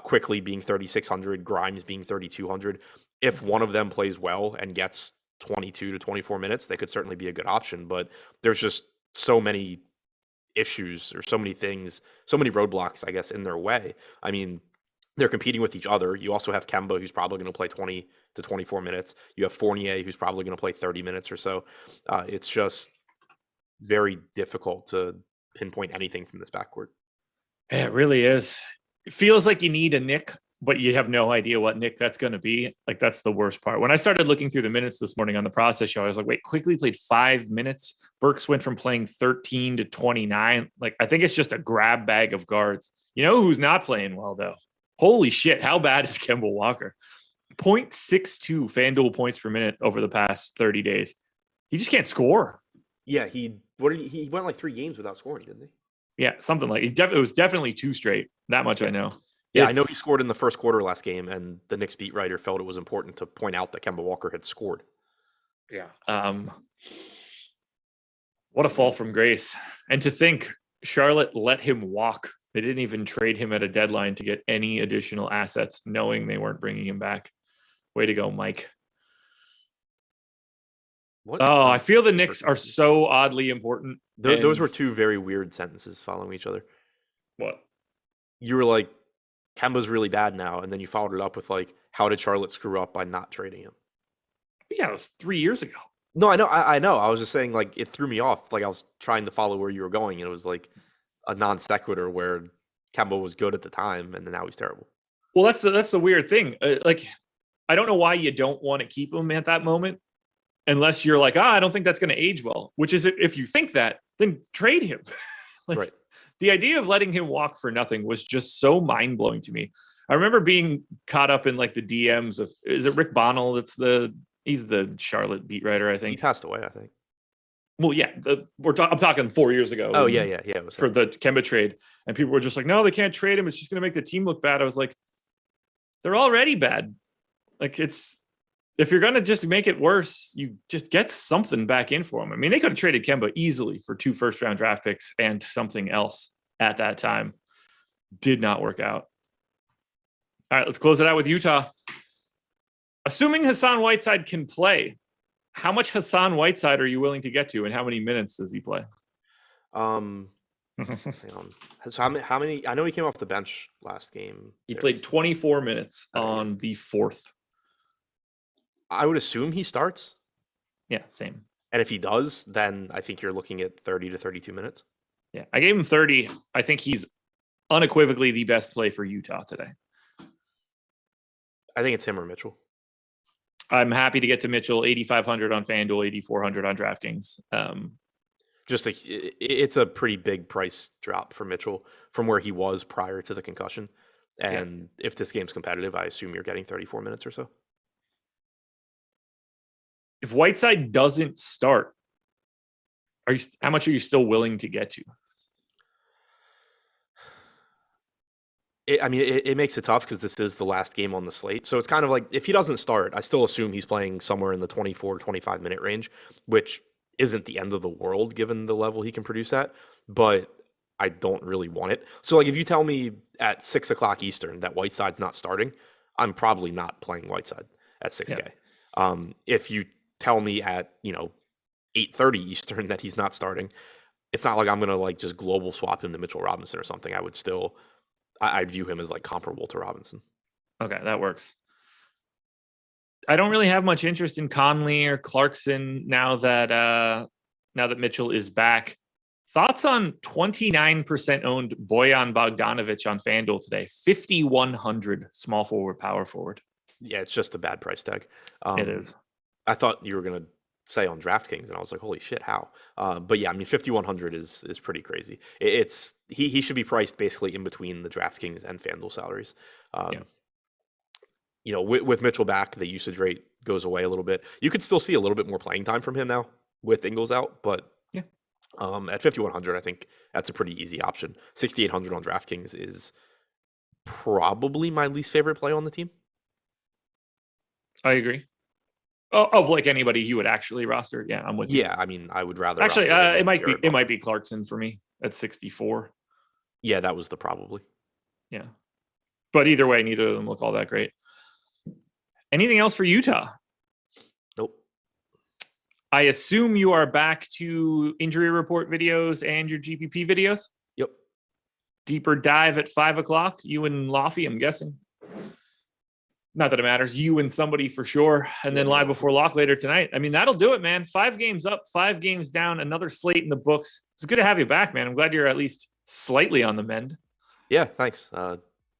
Quickly being 3,600, Grimes being 3,200. If one of them plays well and gets 22 to 24 minutes, they could certainly be a good option. But there's just so many issues or so many things, so many roadblocks, I guess, in their way. I mean, they're competing with each other. You also have Kemba, who's probably going to play 20 to 24 minutes. You have Fournier, who's probably going to play 30 minutes or so. It's just very difficult to pinpoint anything from this backcourt. It really is. It feels like you need a Nick, but you have no idea what Nick that's going to be. Like, that's the worst part. When I started looking through the minutes this morning on the process show, I was like, wait, Quickly played 5 minutes. Burks went from playing 13 to 29. Like, I think it's just a grab bag of guards. You know who's not playing well, though? Holy shit, how bad is Kemba Walker? 0.62 FanDuel points per minute over the past 30 days. He just can't score. Yeah, he went like 3 games without scoring, didn't he? Yeah, something like it. It was definitely 2 straight. That much I know. Yeah, I know he scored in the first quarter last game, and the Knicks beat writer felt it was important to point out that Kemba Walker had scored. Yeah. What a fall from grace. And to think Charlotte let him walk. They didn't even trade him at a deadline to get any additional assets, knowing they weren't bringing him back. Way to go, Mike. What? Oh, I feel the Knicks are so oddly important. Those were 2 very weird sentences following each other. What? You were like, Kemba's really bad now, and then you followed it up with like, how did Charlotte screw up by not trading him? Yeah, it was 3 years ago. No, I know. I know. I was just saying, like, it threw me off. Like, I was trying to follow where you were going, and it was like a non sequitur where Kemba was good at the time, and then now he's terrible. Well, that's the weird thing. Like, I don't know why you don't want to keep him at that moment, unless you're like, I don't think that's going to age well. Which is, if you think that, then trade him. Like, right. The idea of letting him walk for nothing was just so mind blowing to me. I remember being caught up in like the DMs of, is it Rick Bonnell? He's the Charlotte beat writer, I think. He passed away, I think. Well, yeah, I'm talking 4 years ago. Oh, yeah. It was for the Kemba trade. And people were just like, no, they can't trade him. It's just going to make the team look bad. I was like, they're already bad. Like, if you're going to just make it worse, you just get something back in for him. I mean, they could have traded Kemba easily for 2 first-round draft picks and something else at that time. Did not work out. All right, let's close it out with Utah. Assuming Hassan Whiteside can play, how much Hassan Whiteside are you willing to get to, and how many minutes does he play? Hang on. So how many? I know he came off the bench last game. He played 24 minutes on the 4th. I would assume he starts. Yeah, same. And if he does, then I think you're looking at 30 to 32 minutes. Yeah, I gave him 30. I think he's unequivocally the best play for Utah today. I think it's him or Mitchell. I'm happy to get to Mitchell, 8,500 on FanDuel, 8,400 on DraftKings. It's a pretty big price drop for Mitchell from where he was prior to the concussion. And if this game's competitive, I assume you're getting 34 minutes or so. If Whiteside doesn't start, how much are you still willing to get to? It makes it tough because this is the last game on the slate. So it's kind of like, if he doesn't start, I still assume he's playing somewhere in the 24, 25 minute range, which isn't the end of the world given the level he can produce at, but I don't really want it. So like, if you tell me at 6 o'clock Eastern that Whiteside's not starting, I'm probably not playing Whiteside at 6K. If you tell me at 8:30 Eastern that he's not starting, it's not like I'm gonna like just global swap him to Mitchell Robinson or something. I'd view him as like comparable to Robinson. Okay, that works. I don't really have much interest in Conley or Clarkson now that Mitchell is back. Thoughts on 29% owned Bojan Bogdanovic on FanDuel today? 5,100 small forward, power forward. Yeah, it's just a bad price tag. It is. I thought you were gonna say on DraftKings, and I was like, holy shit, how? But yeah, I mean, 5,100 is pretty crazy. He should be priced basically in between the DraftKings and FanDuel salaries. With Mitchell back, the usage rate goes away a little bit. You could still see a little bit more playing time from him now with Ingles out, but at 5,100, I think that's a pretty easy option. 6,800 on DraftKings is probably my least favorite play on the team. I agree. Of like anybody you would actually roster. Yeah, I'm with you. Yeah, I mean, I would rather actually. It might be Clarkson for me at 64. Yeah, that was the probably. Yeah, but either way, neither of them look all that great. Anything else for Utah? Nope. I assume you are back to injury report videos and your GPP videos. Yep. Deeper dive at 5:00. You and Laffy, I'm guessing. Not that it matters. You and somebody for sure. And then live before lock later tonight. I mean, that'll do it, man. 5 games up, 5 games down, another slate in the books. It's good to have you back, man. I'm glad you're at least slightly on the mend. Yeah, thanks.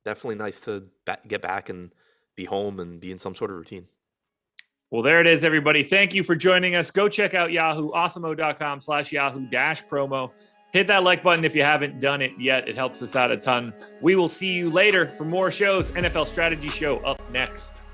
Definitely nice to get back and be home and be in some sort of routine. Well, there it is, everybody. Thank you for joining us. Go check out Yahoo, awesemo.com/Yahoo-promo. Hit that like button if you haven't done it yet. It helps us out a ton. We will see you later for more shows. NFL Strategy Show up next.